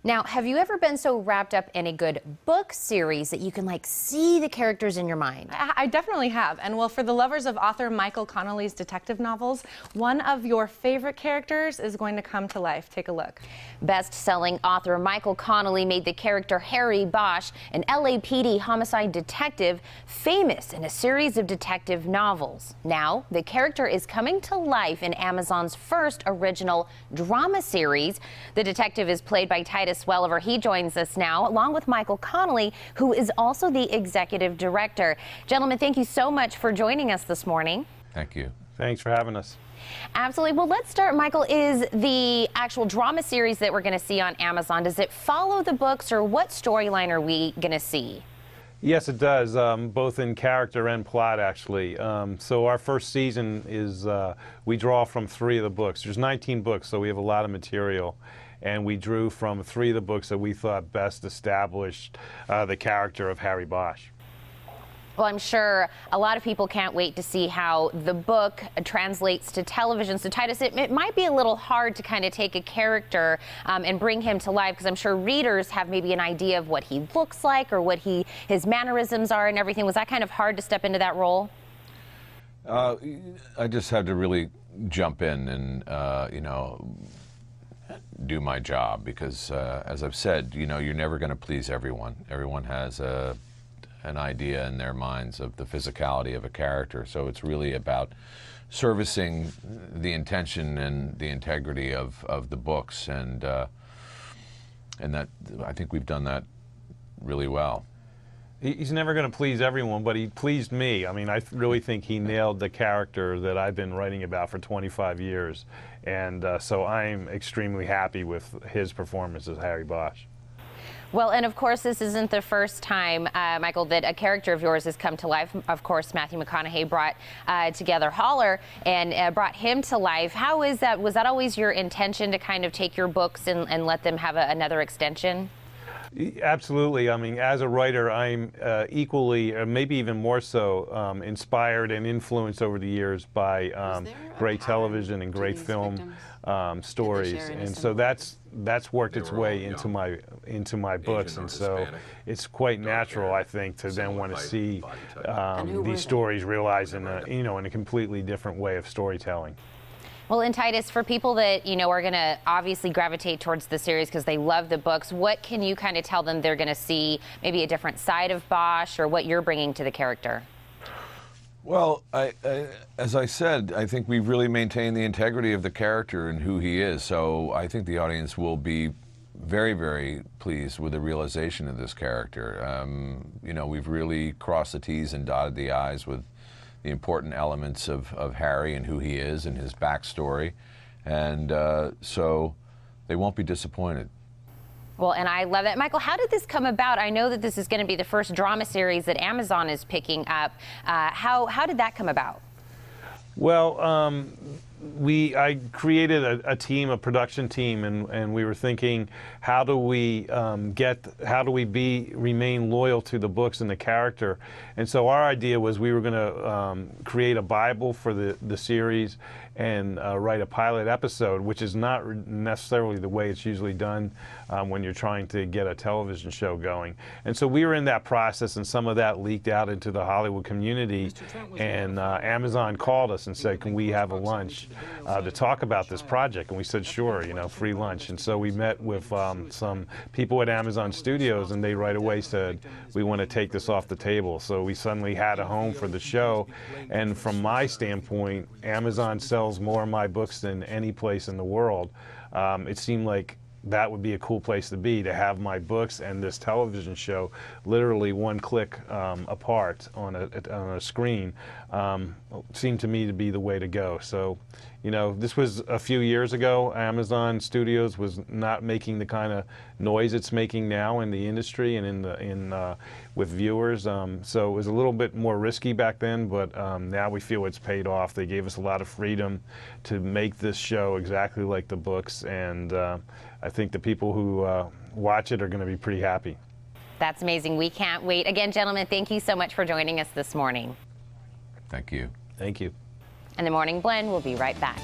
Now, have you ever been so wrapped up in a good book series that you can see the characters in your mind? I definitely have. And well, for the lovers of author Michael Connelly's detective novels, one of your favorite characters is going to come to life. Take a look. Best-selling author Michael Connelly made the character Harry Bosch, an LAPD homicide detective, famous in a series of detective novels. Now, the character is coming to life in Amazon's first original drama series. The detective is played by Titus. Welliver. He joins us now, along with Michael Connelly, who is also the executive director. Gentlemen, thank you so much for joining us this morning. Thank you. Thanks for having us. Absolutely. Well, let's start. Michael, is the actual drama series that we're going to see on Amazon, does it follow the books, or what storyline are we going to see? Yes, it does, both in character and plot, actually. So our first season is, we draw from 3 of the books. There's 19 books, so we have a lot of material. And we drew from 3 of the books that we thought best established the character of Harry Bosch. Well, I'm sure a lot of people can't wait to see how the book translates to television. So, Titus, it might be a little hard to kind of take a character and bring him to life, because I'm sure readers have maybe an idea of what he looks like or what his mannerisms are and everything. Was that kind of hard to step into that role? I just had to really jump in and, you know, do my job, because as I've said, you know, you're never going to please everyone. Everyone has an idea in their minds of the physicality of a character, so it's really about servicing the intention and the integrity of the books, and that, I think we've done that really well. He's never going to please everyone, but he pleased me. I mean, I really think he nailed the character that I've been writing about for 25 years. And so I'm extremely happy with his performance as Harry Bosch. Well, and of course, this isn't the first time, Michael, that a character of yours has come to life. Of course, Matthew McConaughey brought together Holler and brought him to life. How is that? Was that always your intention to kind of take your books and let them have another extension? Absolutely. I mean, as a writer, I'm equally, or maybe even more so, inspired and influenced over the years by great television and great film stories, and so that's worked its way into my books, and so it's quite natural, I think, to then want to see these stories realized in a completely different way of storytelling. Well, and Titus, for people that, are going to obviously gravitate towards the series because they love the books, what can you kind of tell them they're going to see, maybe a different side of Bosch, or what you're bringing to the character? Well, as I said, I think we've really maintained the integrity of the character and who he is, so I think the audience will be very, very pleased with the realization of this character. We've really crossed the T's and dotted the I's with the important elements of Harry and who he is and his backstory, and so they won't be disappointed. Well, and I love that. Michael, how did this come about? I know that this is going to be the first drama series that Amazon is picking up. How did that come about? Well, I created a team, a production team, and we were thinking, how do we remain loyal to the books and the character? And so our idea was we were going to create a Bible for the series and write a pilot episode, which is not necessarily the way it's usually done when you're trying to get a television show going. And so we were in that process, and some of that leaked out into the Hollywood community, and Amazon called us and said, can we have a lunch to talk about this project? And we said, sure, free lunch. And so we met with some people at Amazon Studios, and they right away said, we want to take this off the table. So we suddenly had a home for the show, and from my standpoint, Amazon sells more of my books than any place in the world. It seemed like that would be a cool place to be, to have my books and this television show literally one click apart on a screen. Seemed to me to be the way to go. So, this was a few years ago. Amazon Studios was not making the kind of noise it's making now in the industry and with viewers. So it was a little bit more risky back then, but now we feel it's paid off. They gave us a lot of freedom to make this show exactly like the books, and I think the people who watch it are going to be pretty happy. That's amazing. We can't wait. Again, gentlemen, thank you so much for joining us this morning. Thank you. Thank you. And the Morning Blend will be right back.